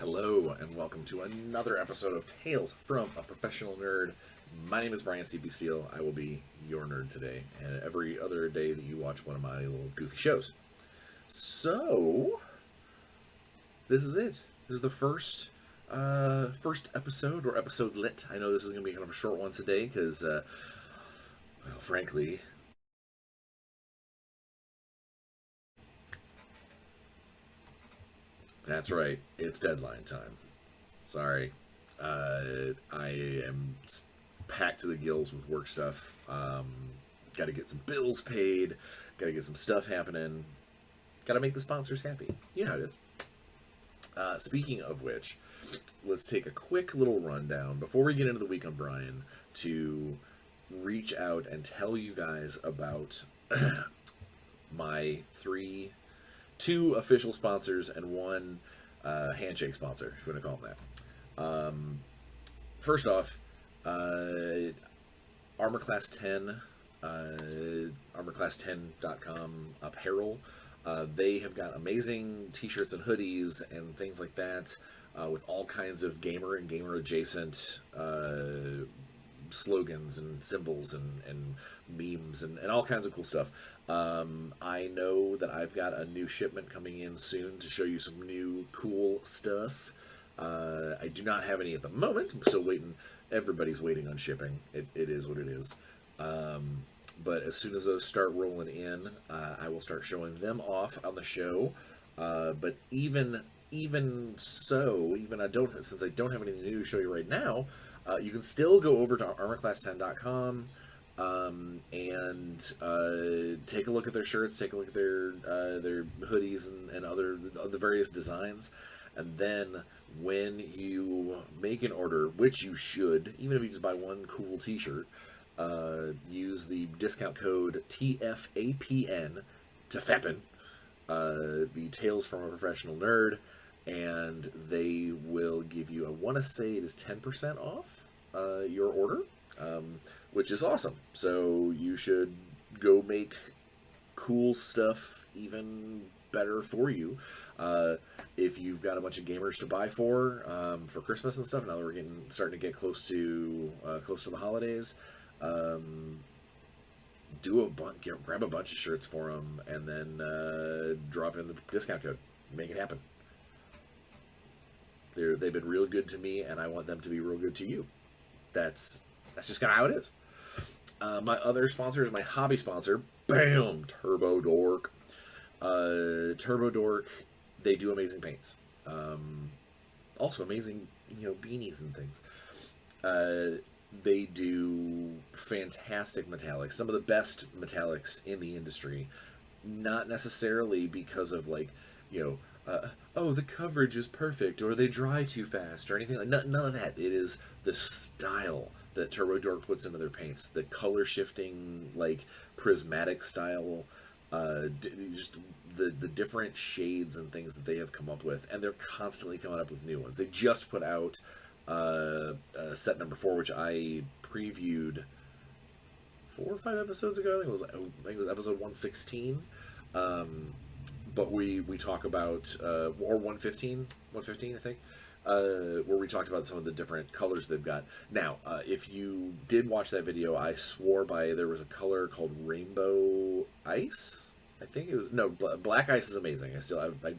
Hello, and welcome to another episode of Tales from a Professional Nerd. My name is Bryan Steele. I will be your nerd today, and every other day that you watch one of my little goofy shows. So, this is it. This is the first episode, or episode lit. I know this is going to be kind of a short one today, because, well, frankly, that's right, it's deadline time. Sorry. I am packed to the gills with work stuff. Got to get some bills paid. Got to get some stuff happening. Got to make the sponsors happy. You know how it is. Speaking of which, let's take a quick little rundown before we get into the week on Bryan to reach out and tell you guys about my two official sponsors and one handshake sponsor, if you want to call them that. First off, Armor Class 10, armorclass10.com apparel. They have got amazing t-shirts and hoodies and things like that, with all kinds of gamer and gamer adjacent slogans and symbols and memes and all kinds of cool stuff. I know that I've got a new shipment coming in soon to show you some new cool stuff. I do not have any at the moment. I'm still waiting. Everybody's waiting on shipping. It is what it is. But as soon as those start rolling in, I will start showing them off on the show. But even so, since I don't have anything new to show you right now, you can still go over to armorclass10.com and take a look at their shirts, take a look at their hoodies and other the various designs. And then when you make an order, which you should, even if you just buy one cool t-shirt, use the discount code TFAPN, TFAPN, the Tales from a Professional Nerd, and they will give you, I want to say it is 10% off your order, which is awesome. So you should go make cool stuff even better for you. If you've got a bunch of gamers to buy for Christmas and stuff, now that we're starting to get close to the holidays, grab a bunch of shirts for them, and then drop in the discount code. Make it happen. They've been real good to me, and I want them to be real good to you. That's just kind of how it is. My other sponsor is my hobby sponsor. Bam! Turbo Dork. Turbo Dork. They do amazing paints. Also amazing, beanies and things. They do fantastic metallics. Some of the best metallics in the industry. Not necessarily because of the coverage is perfect or they dry too fast or anything like none of that. It is the style that Turbo Dork puts into their paints. The color shifting, prismatic style. Just the different shades and things that they have come up with, and they're constantly coming up with new ones. They just put out set number 4, which I previewed 4 or 5 episodes ago. I think it was episode 116. But we talk about or 115, I think. Where we talked about some of the different colors they've got. Now, if you did watch that video, I swore by there was a color called Rainbow Ice. I think it was Black Ice is amazing. I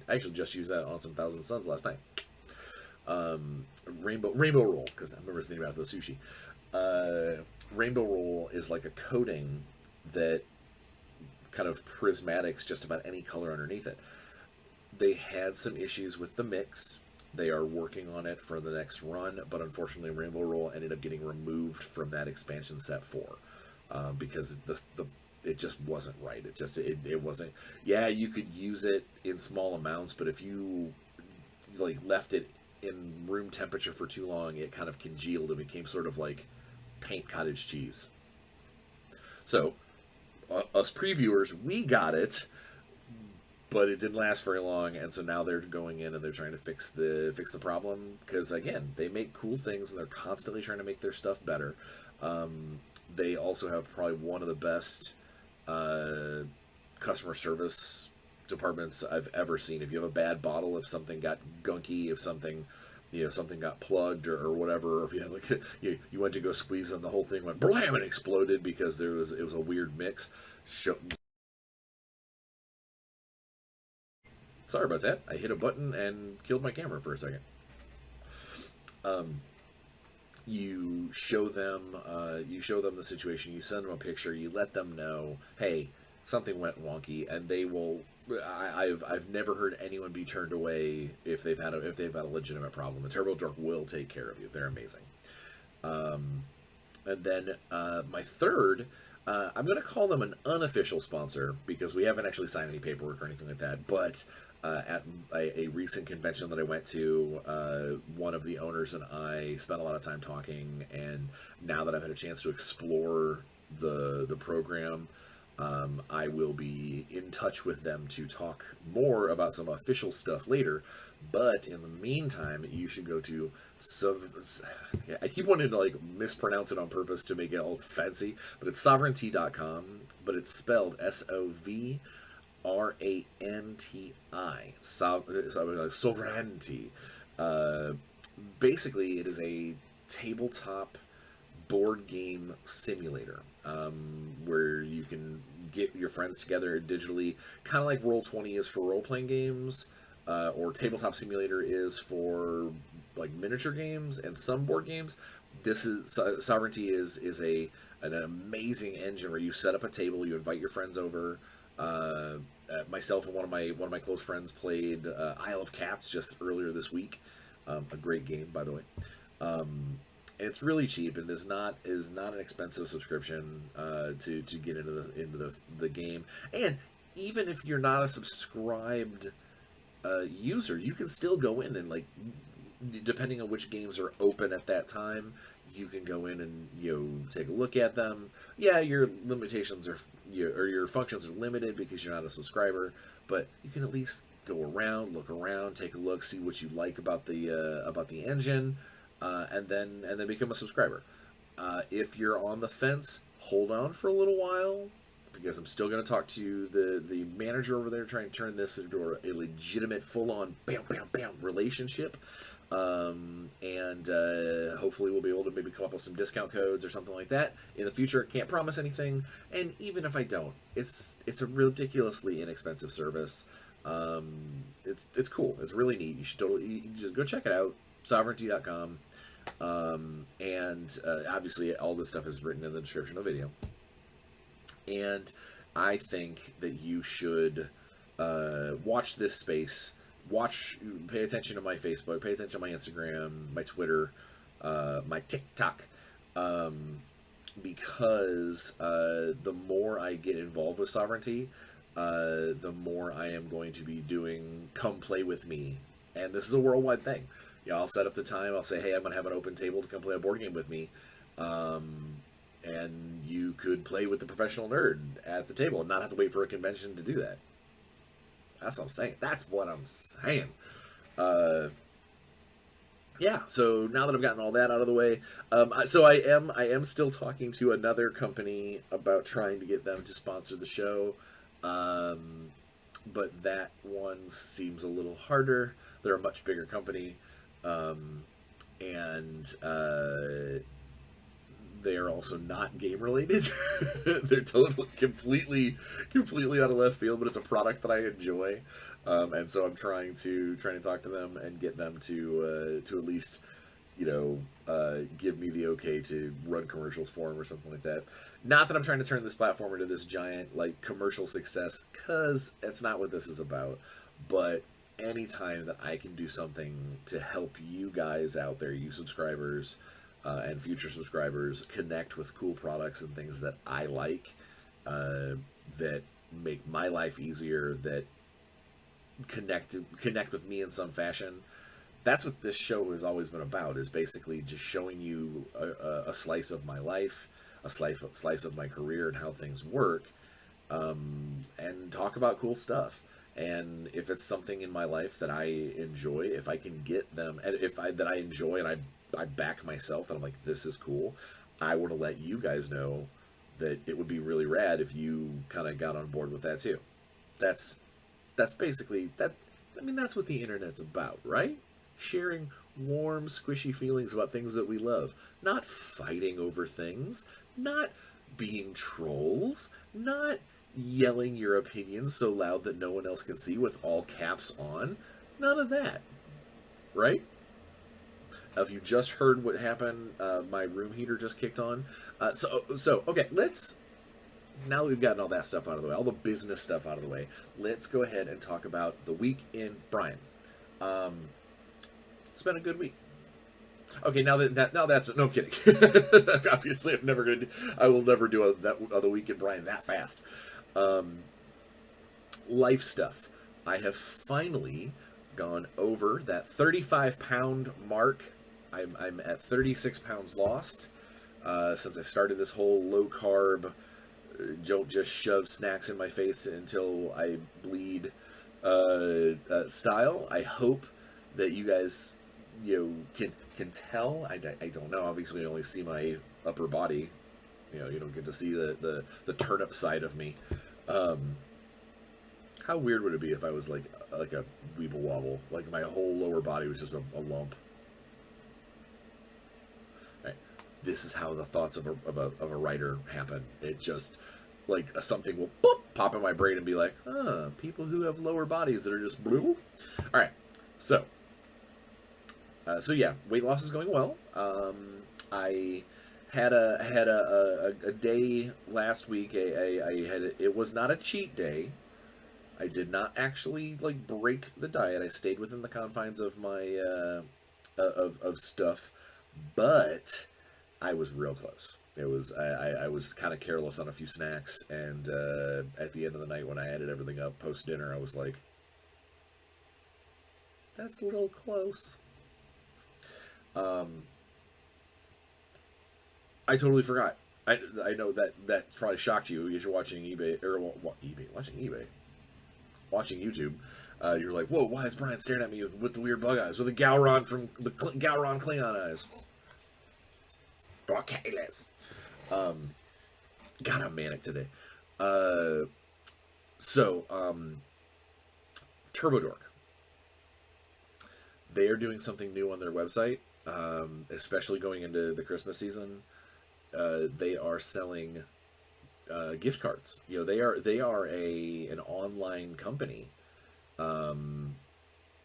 actually just used that on some Thousand Suns last night. Rainbow Roll, because I remember thinking about the sushi. Rainbow Roll is like a coating that kind of prismatics just about any color underneath it. They had some issues with the mix. They are working on it for the next run, but unfortunately Rainbow Roll ended up getting removed from that expansion set 4 because it just wasn't right. It wasn't. Yeah, you could use it in small amounts, but if you left it in room temperature for too long, it kind of congealed and became sort of like paint cottage cheese. So us previewers, we got it, but it didn't last very long, and so now they're going in and they're trying to fix the problem, because again, they make cool things and they're constantly trying to make their stuff better. They also have probably one of the best customer service departments I've ever seen. If you have a bad bottle, if something got gunky, if something, something got plugged or whatever, or if you had like you went to go squeeze and the whole thing went blam and exploded because it was a weird mix. Sorry about that. I hit a button and killed my camera for a second. Um, you show them the situation, you send them a picture, you let them know, hey, something went wonky, and they will. I've never heard anyone be turned away if they've had a legitimate problem. The Turbo Dork will take care of you. They're amazing. Um, and then my third, I'm going to call them an unofficial sponsor because we haven't actually signed any paperwork or anything like that. But at a recent convention that I went to, one of the owners and I spent a lot of time talking. And now that I've had a chance to explore the program, I will be in touch with them to talk more about some official stuff later. But in the meantime, you should go to I keep wanting to like mispronounce it on purpose to make it all fancy, but it's sovereignty.com, but it's spelled SOVRANTI. Sovereignty. Basically, it is a tabletop board game simulator where you can get your friends together digitally, kind of like Roll20 is for role-playing games, or Tabletop Simulator is for like miniature games and some board games. This is Sovereignty is an amazing engine where you set up a table, you invite your friends over. Myself and one of my close friends played Isle of Cats just earlier this week. A great game, by the way. And it's really cheap and is not an expensive subscription to get into the game. And even if you're not a subscribed user, you can still go in and, like, depending on which games are open at that time, you can go in and take a look at them. Yeah, your limitations or your functions are limited because you're not a subscriber, but you can at least go around, look around, take a look, see what you like about the engine. And then become a subscriber. If you're on the fence, hold on for a little while because I'm still going to talk to the manager over there, trying to turn this into a legitimate, full-on, bam, bam, bam relationship. And hopefully we'll be able to maybe come up with some discount codes or something like that in the future. Can't promise anything, and even if I don't, it's a ridiculously inexpensive service. It's cool. It's really neat. You just go check it out. Sovereignty.com. And obviously all this stuff is written in the description of the video. And I think that you should watch this space. Pay attention to my Facebook, pay attention to my Instagram, my Twitter, my TikTok. Because the more I get involved with Sovereignty, the more I am going to be doing come play with me. And this is a worldwide thing. I'll set up the time. I'll say, hey, I'm going to have an open table to come play a board game with me. And you could play with the professional nerd at the table and not have to wait for a convention to do that. That's what I'm saying. That's what I'm saying. Yeah, so now that I've gotten all that out of the way, so I am still talking to another company about trying to get them to sponsor the show. But that one seems a little harder. They're a much bigger company. And they are also not game related. They're totally, completely out of left field, but it's a product that I enjoy. And so I'm trying to talk to them and get them to at least, give me the okay to run commercials for them or something like that. Not that I'm trying to turn this platform into this giant, like, commercial success, because that's not what this is about. But anytime that I can do something to help you guys out there, you subscribers and future subscribers, connect with cool products and things that I like, that make my life easier, that connect with me in some fashion. That's what this show has always been about, is basically just showing you a slice of my life, a slice of my career and how things work, and talk about cool stuff. And if it's something in my life that I enjoy, if I can get them, and that I enjoy and I back myself, and I'm like, this is cool, I want to let you guys know that it would be really rad if you kind of got on board with that too. That's That's basically that. I mean, that's what the internet's about, right? Sharing warm, squishy feelings about things that we love, not fighting over things, not being trolls, not yelling your opinions so loud that no one else can see with all caps on. None of that, right? If you just heard what happened, my room heater just kicked on. So okay, let's, now that we've gotten all that stuff out of the way, all the business stuff out of the way, let's go ahead and talk about the week in Bryan. It's been a good week. Okay, now that's no kidding. Obviously, I will never do the week in Bryan that fast. Life stuff. I have finally gone over that 35-pound mark. I'm at 36 pounds lost since I started this whole low carb, don't just shove snacks in my face until I bleed style. I hope that you guys, can tell. I don't know. Obviously, you only see my upper body. You don't get to see the turnip side of me. How weird would it be if I was like a weeble wobble, like my whole lower body was just a lump? Right. This is how the thoughts of a writer happen. It just, like, something will boop, pop in my brain and be like, people who have lower bodies that are just blue. All right, so yeah, weight loss is going well. I had a day last week. It was not a cheat day. I did not actually like break the diet. I stayed within the confines of my of stuff, but I was real close. It was I was kind of careless on a few snacks, and at the end of the night when I added everything up post dinner, I was like, "That's a little close." I totally forgot. I know that probably shocked you because you're watching watching YouTube. You're like, "Whoa, why is Bryan staring at me with the weird bug eyes, with the Gowron from the Gowron Klingon eyes?" Brocales. God, I'm manic today. TurboDork. They are doing something new on their website, especially going into the Christmas season. They are selling gift cards. They are an online company, and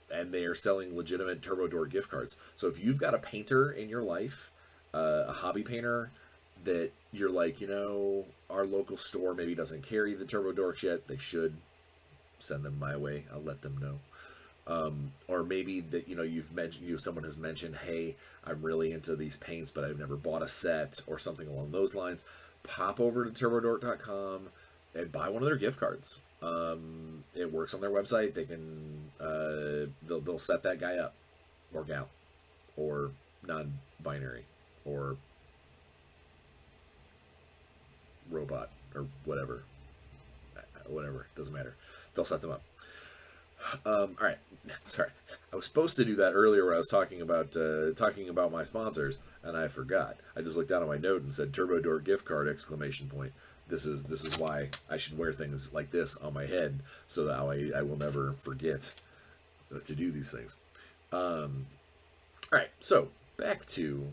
they are selling legitimate TurboDork gift cards. So if you've got a painter in your life, a hobby painter that you're like, our local store maybe doesn't carry the TurboDorks yet, they should send them my way. I'll let them know. Or maybe that someone has mentioned, hey, I'm really into these paints, but I've never bought a set, or something along those lines. Pop over to turbodork.com and buy one of their gift cards. It works on their website. They can they'll set that guy up, or gal, or non-binary, or robot, or whatever. Doesn't matter. They'll set them up. All right, sorry. I was supposed to do that earlier where I was talking about my sponsors, and I forgot. I just looked down at my note and said TurboDork gift card ! This is why I should wear things like this on my head, so that I will never forget to do these things. All right, so back to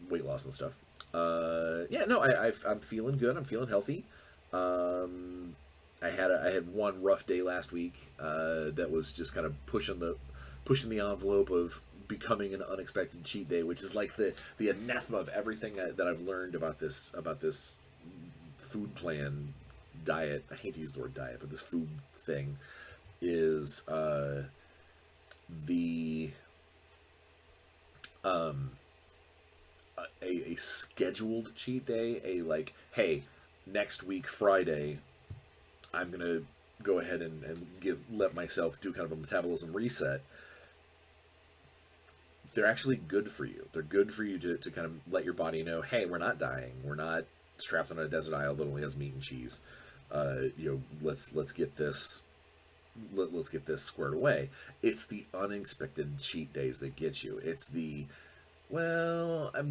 weight loss and stuff. I'm feeling good. I'm feeling healthy. I had one rough day last week that was just kind of pushing the envelope of becoming an unexpected cheat day, which is like the anathema of everything that I've learned about this food plan diet. I hate to use the word diet, but this food thing is a scheduled cheat day. Hey, next week Friday, I'm gonna go ahead and let myself do kind of a metabolism reset. They're actually good for you. They're good for you to kind of let your body know, hey, we're not dying. We're not strapped on a desert island that only has meat and cheese. Let's get this. Let's get this squared away. It's the unexpected cheat days that get you. It's I'm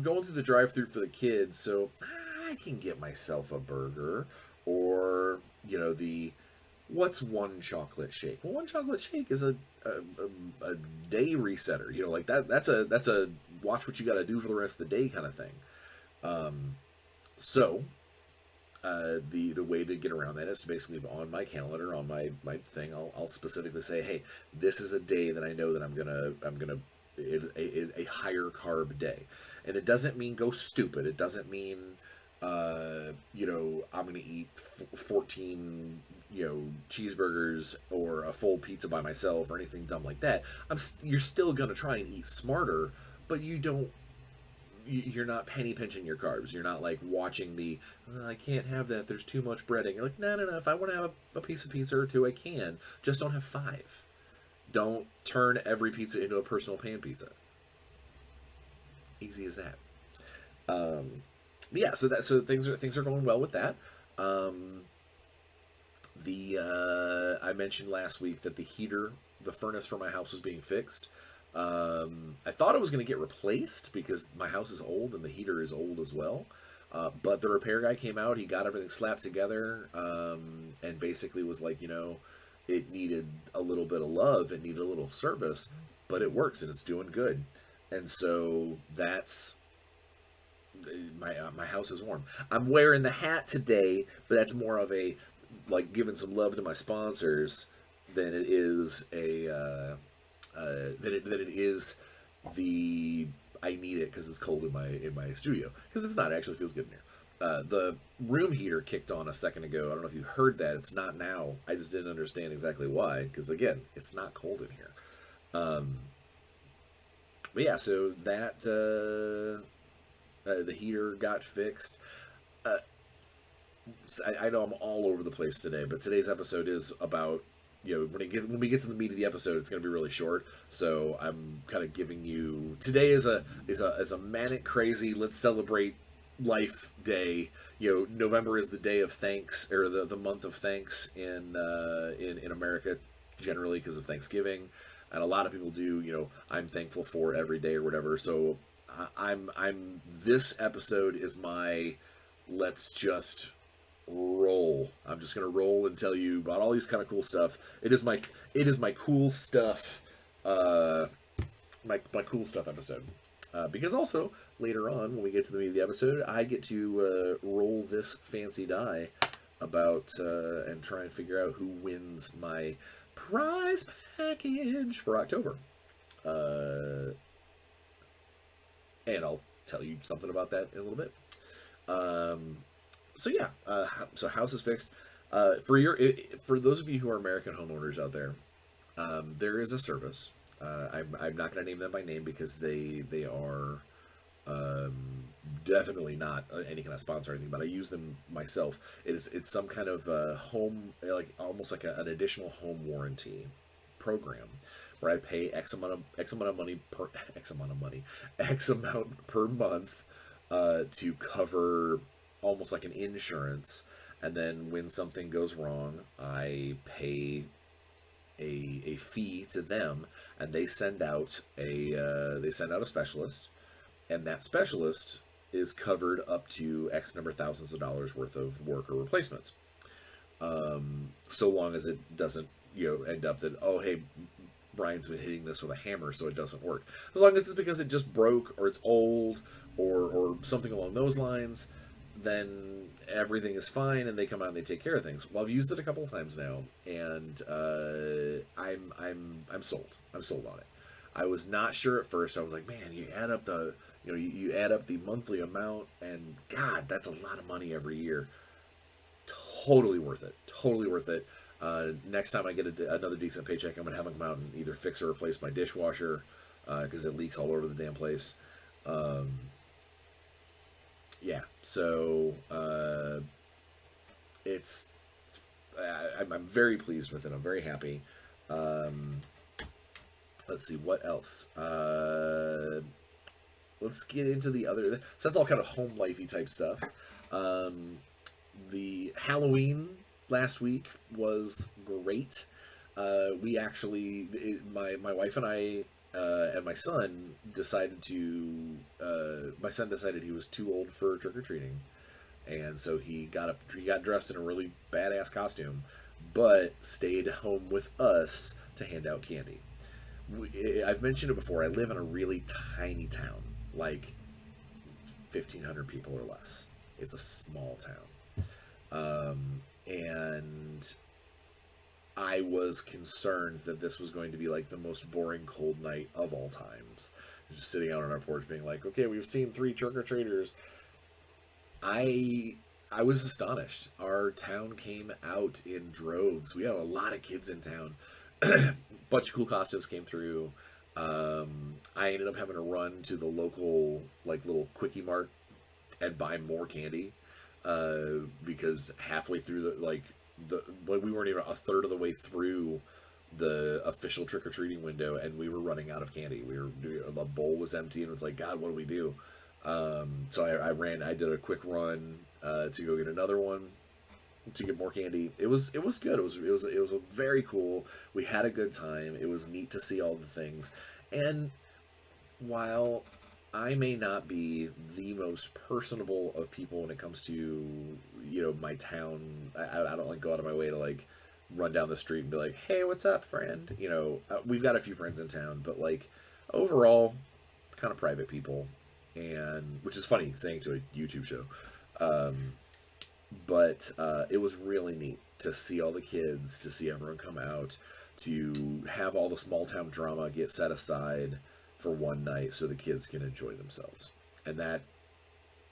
going through the drive-thru for the kids, so I can get myself a burger, or what's one chocolate shake? Well, one chocolate shake is a day resetter. You know, like that's a watch what you got to do for the rest of the day kind of thing. So the way to get around that is to basically on my calendar, on my thing, I'll specifically say, hey, this is a day that I know that I'm gonna a higher carb day, and it doesn't mean go stupid. It doesn't mean I'm gonna eat 14 cheeseburgers or a full pizza by myself or anything dumb like that. You're still gonna try and eat smarter, but you're not penny pinching your carbs. You're not like watching I can't have that, there's too much breading. You're like, no, if I want to have a piece of pizza or two, I can. Just don't have 5. Don't turn every pizza into a personal pan pizza. Easy as that. Yeah, so things are going well with that. I mentioned last week that the furnace for my house was being fixed. I thought it was going to get replaced because my house is old and the heater is old as well. But the repair guy came out, he got everything slapped together, and basically was like, it needed a little bit of love, it needed a little service, but it works and it's doing good. And so that's my house is warm. I'm wearing the hat today, but that's more of a like giving some love to my sponsors than it is than it is the I need it because it's cold in my studio, because it's not. It actually feels good in here. The room heater kicked on a second ago. I don't know if you heard that. It's not now. I just didn't understand exactly why, because again, it's not cold in here. But yeah, so that the heater got fixed. I know I'm all over the place today, but today's episode is about, when we get to the meat of the episode, it's going to be really short. So I'm kind of giving you, today is a manic, crazy, let's celebrate life day. November is the day of thanks, or the month of thanks in America generally, because of Thanksgiving, and a lot of people do. I'm thankful for every day or whatever. So this episode is my let's just roll. I'm just gonna roll and tell you about all these kind of cool stuff. It is my cool stuff, my cool stuff episode. Because also later on, when we get to the meat of the episode, I get to roll this fancy die about and try and figure out who wins my prize package for October. And I'll tell you something about that in a little bit. So yeah, so house is fixed. For those of you who are American homeowners out there, there is a service. I'm not going to name them by name because they are definitely not any kind of sponsor or anything, but I use them myself. It's some kind of home, like almost like an additional home warranty program, where I pay X amount per month to cover almost like an insurance, and then when something goes wrong, I pay a fee to them, and they send out a specialist, and that specialist is covered up to X number of thousands of dollars worth of work or replacements. So long as it doesn't end up that, oh hey, Brian's been hitting this with a hammer so it doesn't work. As long as it's because it just broke, or it's old, or something along those lines, then everything is fine, and they come out and they take care of things. Well, I've used it a couple of times now, and I'm sold. I'm sold on it. I was not sure at first. I was like, man, you add up the you add up the monthly amount, and God, that's a lot of money every year. Totally worth it. Totally worth it. Next time I get another decent paycheck, I'm gonna have them come out and either fix or replace my dishwasher, because it leaks all over the damn place. Yeah, so I'm very pleased with it. I'm very happy. Let's see, what else? Let's get into the other. So that's all kind of home lifey type stuff. The Halloween last week was great. We actually, my wife and I and my son decided my son decided he was too old for trick or treating, and so he got dressed in a really badass costume. but stayed home with us to hand out candy. I've mentioned it before. I live in a really tiny town, like 1,500 people or less. It's a small town. And I was concerned that this was going to be like the most boring cold night of all times. Just sitting out on our porch being like, okay, we've seen 3 trick-or-treaters. I was astonished. Our town came out in droves. We have a lot of kids in town. Bunch of cool costumes came through. I ended up having to run to the local like little quickie mart and buy more candy because halfway through we weren't even a third of the way through the official trick-or-treating window, and we were running out of candy. The bowl was empty, and it was like, God, what do we do? So I did a quick run to go get another one to get more candy. It was good. It was a very cool. We had a good time. It was neat to see all the things. And while I may not be the most personable of people when it comes to, my town, I don't like go out of my way to like run down the street and be like, hey, what's up, friend? We've got a few friends in town, but like overall kind of private people, and which is funny saying to a YouTube show. But it was really neat to see all the kids, to see everyone come out, to have all the small town drama get set aside for one night so the kids can enjoy themselves. And that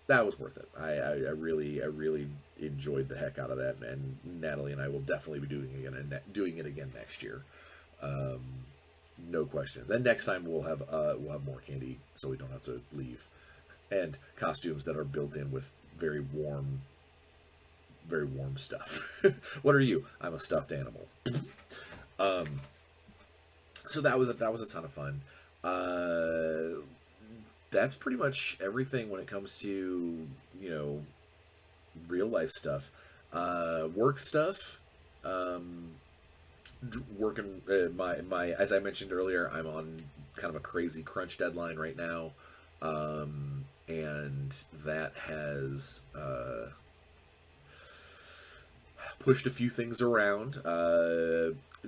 was worth it. I really enjoyed the heck out of that, and Natalie and I will definitely be doing it again next year. No questions. And next time we'll have more candy so we don't have to leave, and costumes that are built in with very warm stuff. What are you? I'm a stuffed animal. So that was a ton of fun. That's pretty much everything when it comes to real life stuff. Work stuff. Working my as I mentioned earlier, I'm on kind of a crazy crunch deadline right now, and that has pushed a few things around.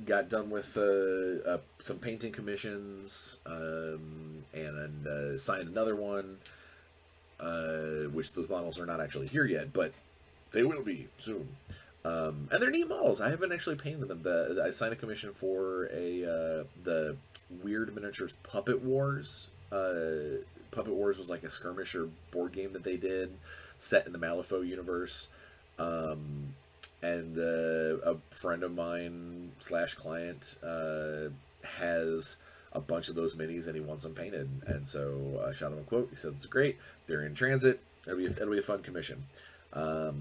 Got done with some painting commissions, and signed another one, which those models are not actually here yet, but they will be soon. And they're neat models. I haven't actually painted them. I signed a commission for the Weird Miniatures Puppet Wars. Puppet Wars was like a skirmisher board game that they did, set in the Malifaux universe. And a friend of mine / client has a bunch of those minis, and he wants them painted. And so I shot him a quote. He said it's great. They're in transit. It'll be a fun commission. But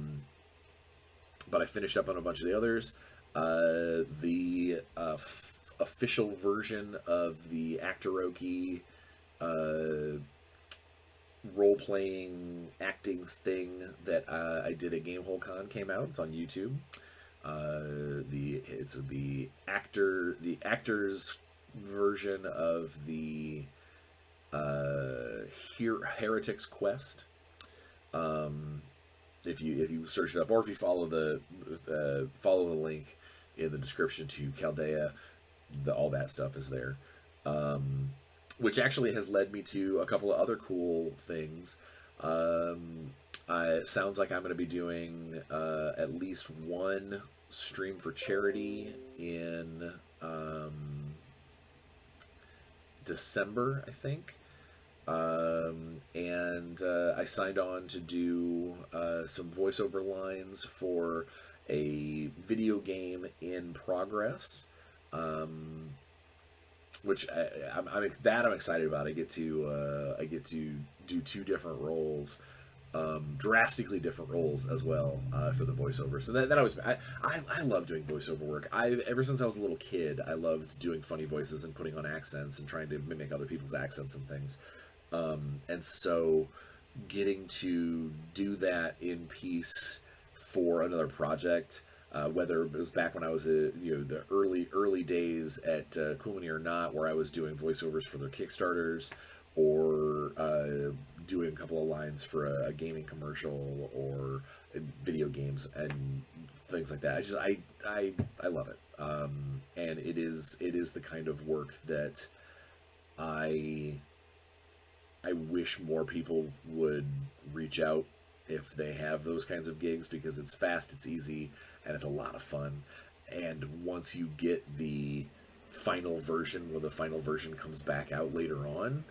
I finished up on a bunch of the others. The official version of the Actoroki role-playing acting thing that I did at GameholeCon came out. It's on YouTube. It's the actor's version of the Heretics Quest. If you search it up, or if you follow the link in the description to Chaldea, all that stuff is there. Which actually has led me to a couple of other cool things. It sounds like I'm going to be doing at least one stream for charity in December, I think. And I signed on to do some voiceover lines for a video game in progress. Which I'm excited about. I get to do 2 different roles, drastically different roles as well for the voiceover. So that always I love doing voiceover work. Ever since I was a little kid, I loved doing funny voices and putting on accents and trying to mimic other people's accents and things. And so getting to do that in peace for another project. Whether it was back when I was the early days at Cool Mini or Not, where I was doing voiceovers for their Kickstarters, or doing a couple of lines for a gaming commercial or video games, and things like that. I love it. And it is the kind of work that I wish more people would reach out if they have those kinds of gigs, because it's fast, it's easy, and it's a lot of fun. And once you get the final version, when the final version comes back out later on,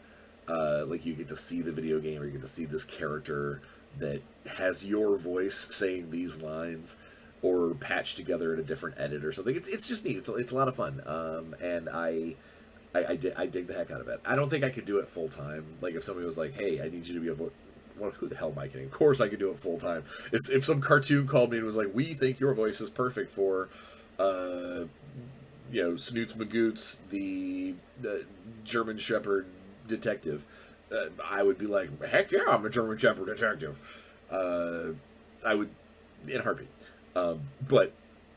like you get to see the video game, or you get to see this character that has your voice saying these lines, or patched together in a different edit or something. It's just neat. It's a lot of fun. And I dig the heck out of it. I don't think I could do it full time. Like if somebody was like, "Hey, I need you to be a voice," well, who the hell am I kidding? Of course I could do it full time. If some cartoon called me and was like, "We think your voice is perfect for, Snoots Magoots, the German Shepherd detective," I would be like, "Heck yeah, I'm a German Shepherd detective." I would, in a heartbeat. But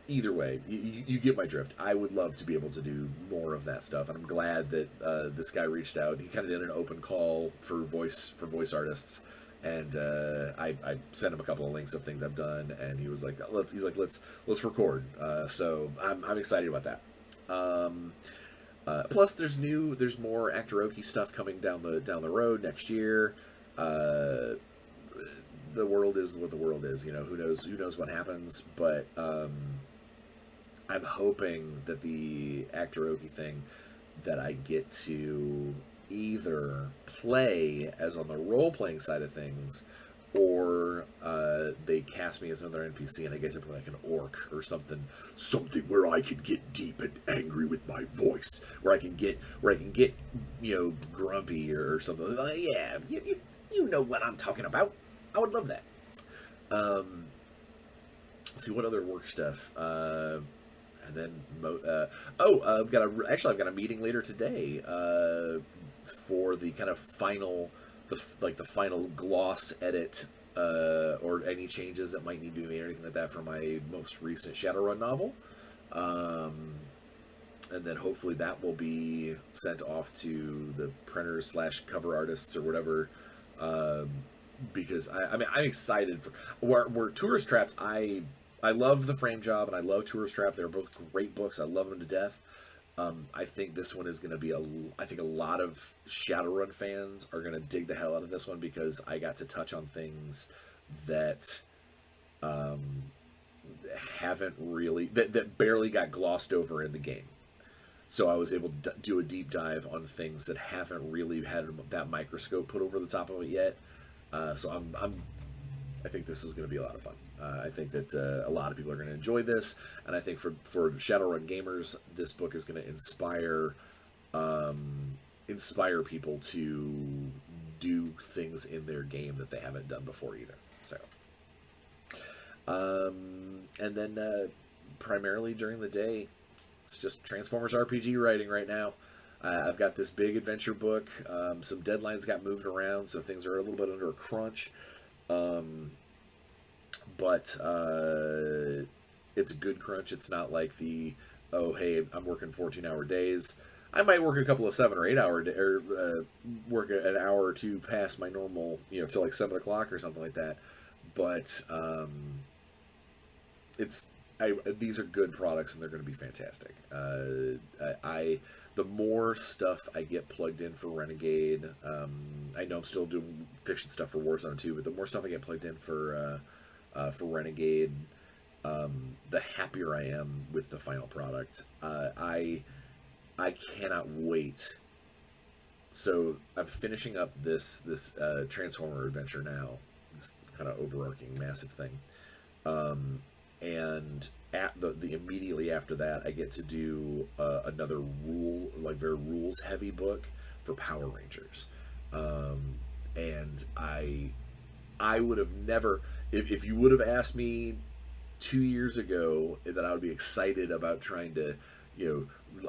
either way, you get my drift. I would love to be able to do more of that stuff, and I'm glad that this guy reached out. He kind of did an open call for voice artists, and I sent him a couple of links of things I've done, and he was like, let's record. So I'm excited about that. Plus, there's more Actoroki stuff coming down the road next year. The world is what the world is. Who knows what happens, but I'm hoping that the Actoroki thing, that I get to either play as on the role-playing side of things, or they cast me as another NPC and I get to play like an orc or something where I can get deep and angry with my voice, where I can get grumpy or something. Like, yeah, you know what I'm talking about. I would love that. Let's see what other work stuff. And then I've got a meeting later today for the kind of final, the final gloss edit, or any changes that might need to be made or anything like that for my most recent Shadowrun novel. And then hopefully that will be sent off to the printers / cover artists or whatever. Because I'm excited for where Tourist Trapped. I love the frame job and I love Tourist Trap. They're both great books. I love them to death. I think this one is going to be I think a lot of Shadowrun fans are going to dig the hell out of this one, because I got to touch on things that haven't really, that barely got glossed over in the game. So I was able to do a deep dive on things that haven't really had that microscope put over the top of it yet. So I think this is going to be a lot of fun. I think that a lot of people are going to enjoy this, and I think for Shadowrun gamers, this book is going to inspire people to do things in their game that they haven't done before either. So, and then primarily during the day, it's just Transformers RPG writing right now. I've got this big adventure book. Some deadlines got moved around, so things are a little bit under a crunch. But it's a good crunch. It's not like oh, hey, I'm working 14-hour days. I might work a couple of 7 or 8 hour or work an hour or two past my normal, till like 7 o'clock or something like that. But these are good products, and they're going to be fantastic. The more stuff I get plugged in for Renegade, I know I'm still doing fiction stuff for Warzone 2, but the more stuff I get plugged in for Renegade, the happier I am with the final product. I cannot wait. So I'm finishing up this Transformer adventure now, this kind of overarching massive thing. And at the immediately after that, I get to do another very rules heavy book for Power Rangers. And I would have never, if you would have asked me 2 years ago that I would be excited about trying to,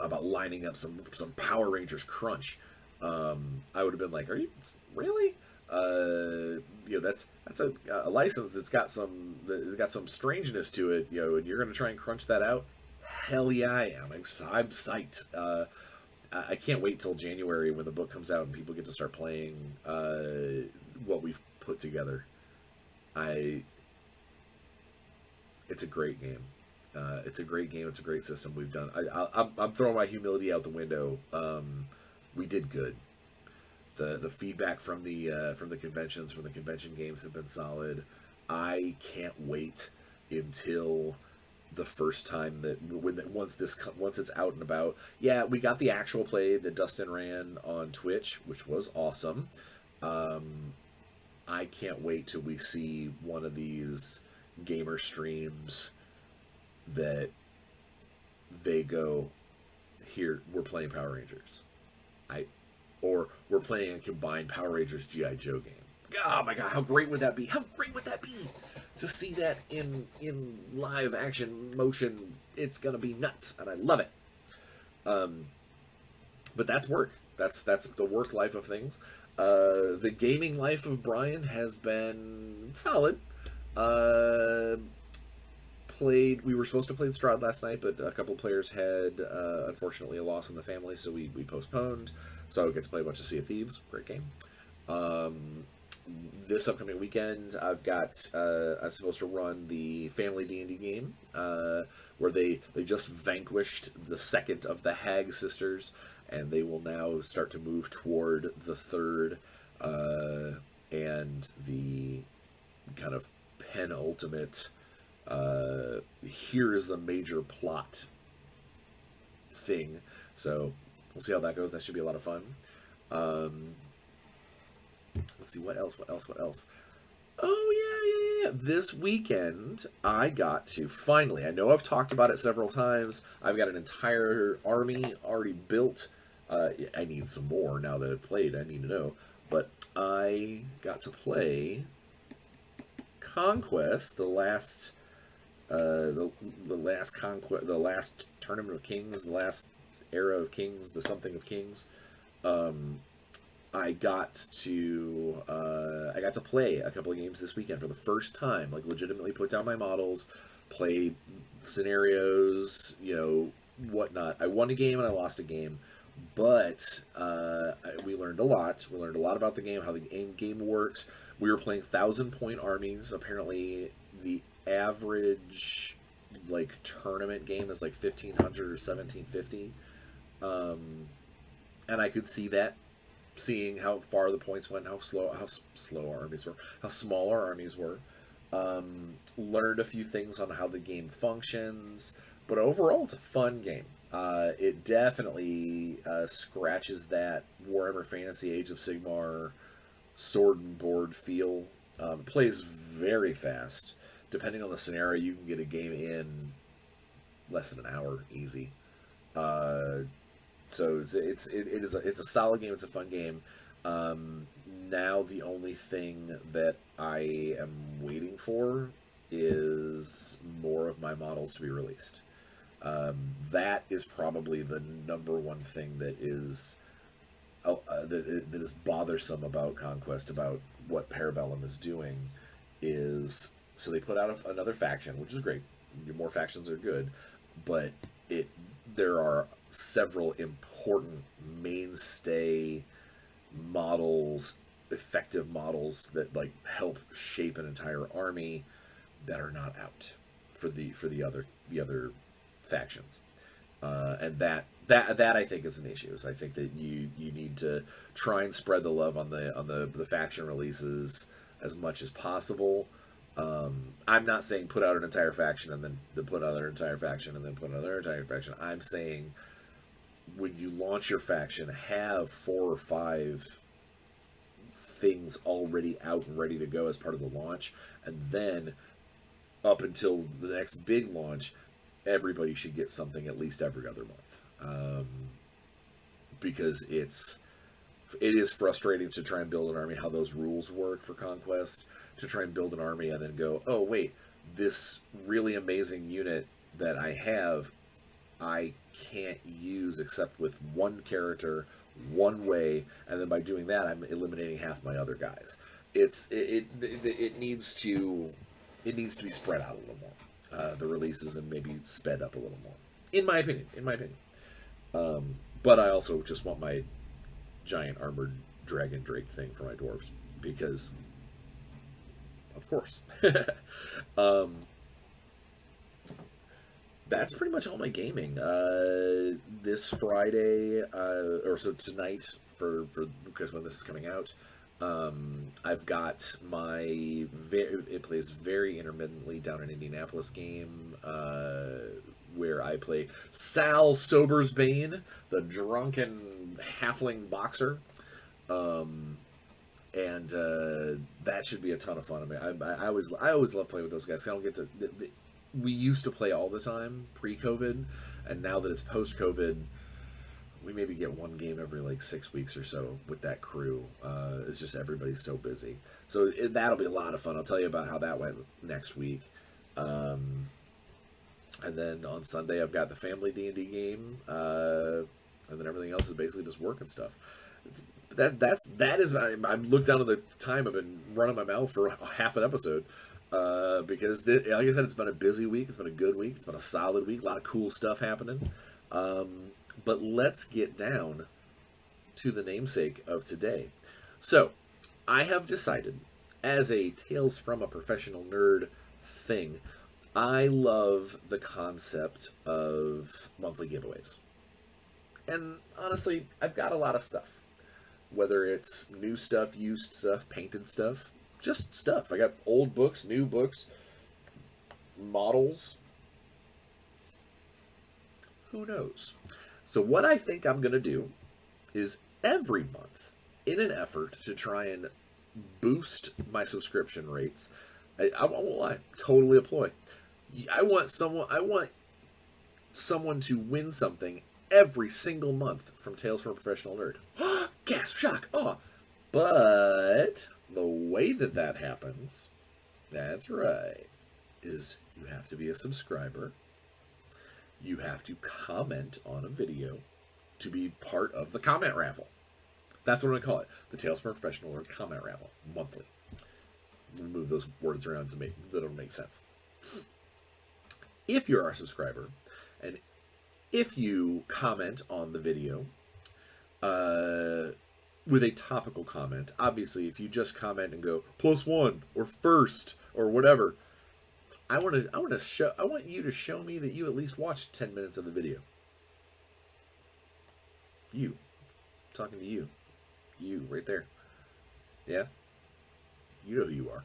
about lining up some Power Rangers crunch, I would have been like, "Are you really?" That's a license that's got some strangeness to it, and you're going to try and crunch that out. Hell yeah, I am. I'm psyched. I can't wait till January when the book comes out and people get to start playing what we've put together. It's a great game. It's a great game. It's a great system. We've done. I'm throwing my humility out the window. We did good. The feedback from the conventions, from the convention games, have been solid. I can't wait until the first time that once it's out and about. Yeah, we got the actual play that Dustin ran on Twitch, which was awesome. I can't wait till we see one of these gamer streams that they go, here, we're playing Power Rangers. Or we're playing a combined Power Rangers G.I. Joe game. Oh my god, how great would that be? How great would that be? To see that in live action motion, it's gonna be nuts, and I love it. But that's work. That's the work life of things. The gaming life of Bryan has been solid. We were supposed to play Strahd last night, but a couple players had unfortunately a loss in the family, so we postponed. So I get to play a bunch of Sea of Thieves. Great game. This upcoming weekend, I'm supposed to run the family D&D game, where they just vanquished the second of the Hag sisters, and they will now start to move toward the third, and the kind of penultimate, here's the major plot thing. So we'll see how that goes. That should be a lot of fun. Let's see, what else? Oh, yeah. This weekend, I got to finally, I know I've talked about it several times, I've got an entire army already built. I need some more now that I've played, I need to know. But I got to play Conquest, the last Tournament of Kings, the last era of Kings, the something of Kings. I got to play a couple of games this weekend for the first time, like legitimately put down my models, play scenarios, whatnot. I won a game and I lost a game, but we learned a lot. We learned a lot about the game, how the game works. We were playing 1,000-point armies. Apparently, the average tournament game is 1,500 or 1,750, and I could see that. Seeing how far the points went, how small our armies were. Learned a few things on how the game functions, but overall it's a fun game. It definitely scratches that Warhammer Fantasy Age of Sigmar sword and board feel. It plays very fast. Depending on the scenario, you can get a game in less than an hour, easy. So it's a solid game. It's a fun game. Now the only thing that I am waiting for is more of my models to be released. That is probably the number one thing that is bothersome about Conquest, about what Parabellum is doing, is so they put out another faction, which is great. More factions are good, but there are several important mainstay models, effective models that help shape an entire army that are not out for the other factions, and that I think is an issue. So I think that you need to try and spread the love on the faction releases as much as possible. I'm not saying put out an entire faction and then put another entire faction and then put another entire faction. I'm saying when you launch your faction, have 4 or 5 things already out and ready to go as part of the launch, and then up until the next big launch, everybody should get something at least every other month, because it is frustrating to try and build an army, how those rules work for Conquest, to try and build an army and then go, oh wait, this really amazing unit that I have, I can't use except with one character, one way, and then by doing that, I'm eliminating half my other guys. It needs to be spread out a little more, the releases, and maybe sped up a little more, in my opinion. But I also just want my giant armored dragon drake thing for my dwarves, because of course. that's pretty much all my gaming. This Friday, or so tonight, for because when this is coming out, I've got my it plays very intermittently down in Indianapolis game, where I play Sal Sobersbane, the drunken halfling boxer. And that should be a ton of fun. I mean, I always love playing with those guys. I don't get to. We used to play all the time pre-COVID, and now that it's post-COVID, we maybe get one game every like 6 weeks or so with that crew. It's just everybody's so busy. So that'll be a lot of fun. I'll tell you about how that went next week. And then on Sunday, I've got the family D&D game, and then everything else is basically just work and stuff. That is. I looked down at the time. I've been running my mouth for half an episode. Because, like I said, it's been a busy week. It's been a good week. It's been a solid week. A lot of cool stuff happening. But let's get down to the namesake of today. So, I have decided, as a Tales from a Professional Nerd thing, I love the concept of monthly giveaways. And honestly, I've got a lot of stuff. Whether it's new stuff, used stuff, painted stuff, just stuff. I got old books, new books, models. Who knows? So what I think I'm going to do is every month, in an effort to try and boost my subscription rates, I won't lie, totally a ploy. I want someone to win something every single month from Tales from a Professional Nerd. Gasp, shock, awe. But the way that happens, that's right, is you have to be a subscriber. You have to comment on a video to be part of the comment raffle. That's what I'm going to call it. The Tales from a Professional Nerd comment raffle, monthly. Move those words around to make that it'll make sense. If you're our subscriber, and if you comment on the video, with a topical comment, obviously, if you just comment and go +1 or first or whatever, I want you to show me that you at least watched 10 minutes of the video. You, talking to you right there, yeah, you know who you are.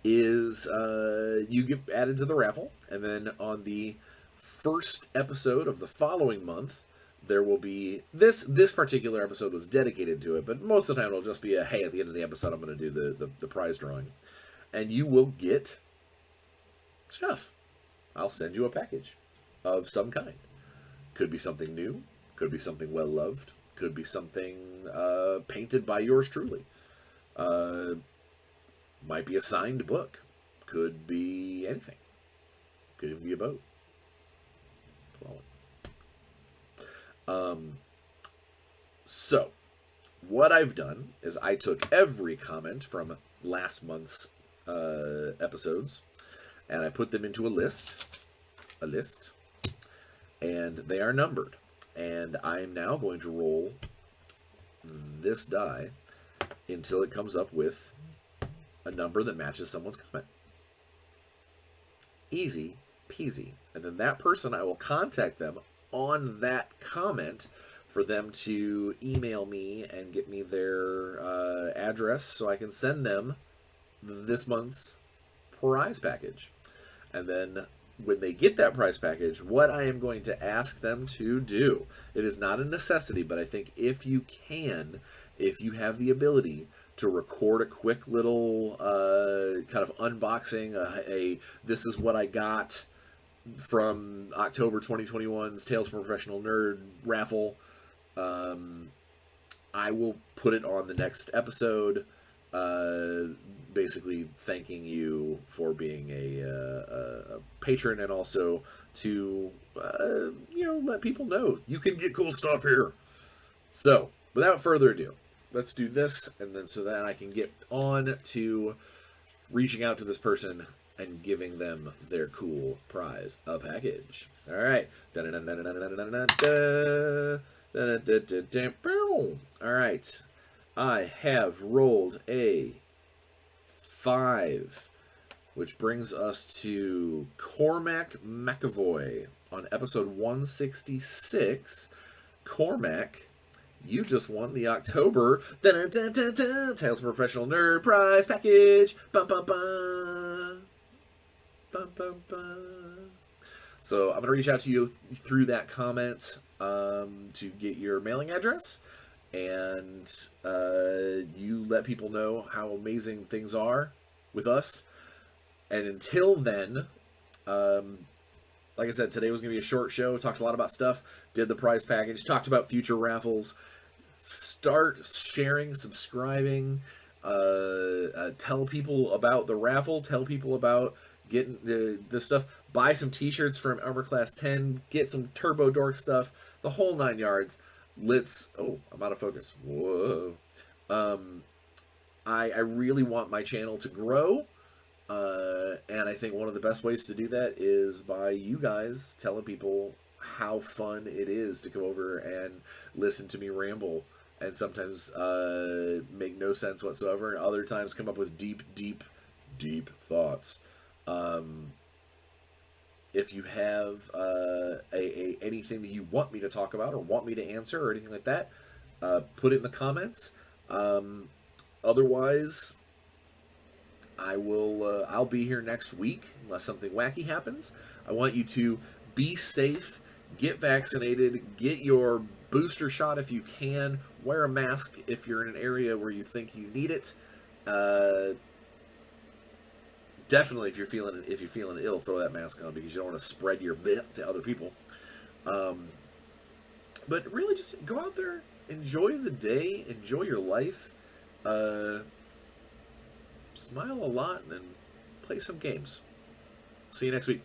You get added to the raffle, and then on the first episode of the following month, there will be this particular episode was dedicated to it, but most of the time it'll just be a hey, at the end of the episode I'm going to do the prize drawing, and you will get stuff. I'll send you a package of some kind. Could be something new, could be something well loved, could be something painted by yours truly. Might be a signed book, could be anything, could even be a boat. So what I've done is I took every comment from last month's episodes, and I put them into a list, and they are numbered. And I am now going to roll this die until it comes up with a number that matches someone's comment. Easy peasy. And then that person, I will contact them on that comment for them to email me and get me their address so I can send them this month's prize package. And then when they get that prize package, what I am going to ask them to do, it is not a necessity, but I think if you have the ability to record a quick little kind of unboxing, this is what I got from October 2021's Tales from a Professional Nerd raffle, I will put it on the next episode, basically thanking you for being a patron, and also to let people know you can get cool stuff here. So without further ado, let's do this, and then so that I can get on to reaching out to this person and giving them their cool prize, a package. All right. All right. I have rolled a 5. which brings us to Cormac Mcavoy on episode 166. Cormac, you just won the October Tales from Professional Nerd Prize Package. Bum, bum, bum. Bum, bum, bum. So I'm going to reach out to you through that comment to get your mailing address. And you let people know how amazing things are with us. And until then, like I said, today was going to be a short show. Talked a lot about stuff. Did the prize package. Talked about future raffles. Start sharing, subscribing. Tell people about the raffle. Tell people about getting the stuff. Buy some t-shirts from Armor Class 10. Get some Turbo Dork stuff. The whole 9 yards. Oh, I'm out of focus. Whoa. I really want my channel to grow. And I think one of the best ways to do that is by you guys telling people how fun it is to come over and listen to me ramble, and sometimes make no sense whatsoever, and other times come up with deep, deep, deep thoughts. If you have anything that you want me to talk about or want me to answer or anything like that, put it in the comments. Otherwise, I'll be here next week unless something wacky happens. I want you to be safe, get vaccinated, get your booster shot if you can, wear a mask if you're in an area where you think you need it. Definitely, if you're feeling ill, throw that mask on, because you don't want to spread your bit to other people. But really, just go out there, enjoy the day, enjoy your life. Smile a lot and play some games. See you next week.